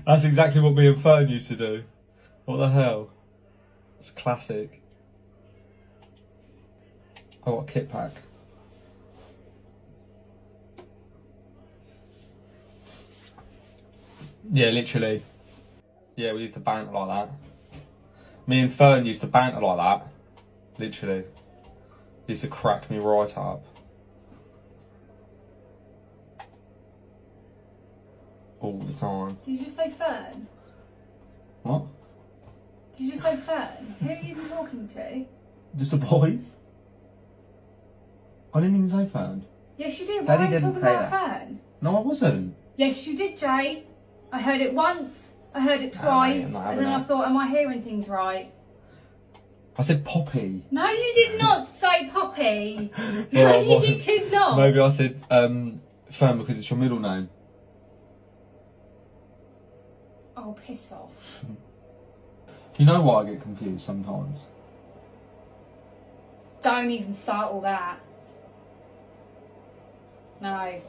That's exactly what me and Fern used to do. What the hell? It's classic. I got a kit pack. Yeah, literally. Yeah, we used to banter like that. Me and Fern used to banter like that. Literally. Used to crack me right up. All the time. Did you just say Fern? What? Did you just say Fern? Who are you even talking to? Just the boys? I didn't even say Fern. Yes, you did. Why are you talking about Fern? No, I wasn't. Yes, you did, Jay. I heard it once, I heard it twice, and then I thought, am I hearing things right? I said Poppy. No, you did not say Poppy. No, you did not. Maybe I said Fern because it's your middle name. Oh, piss off. You know why I get confused sometimes? Don't even start all that. No.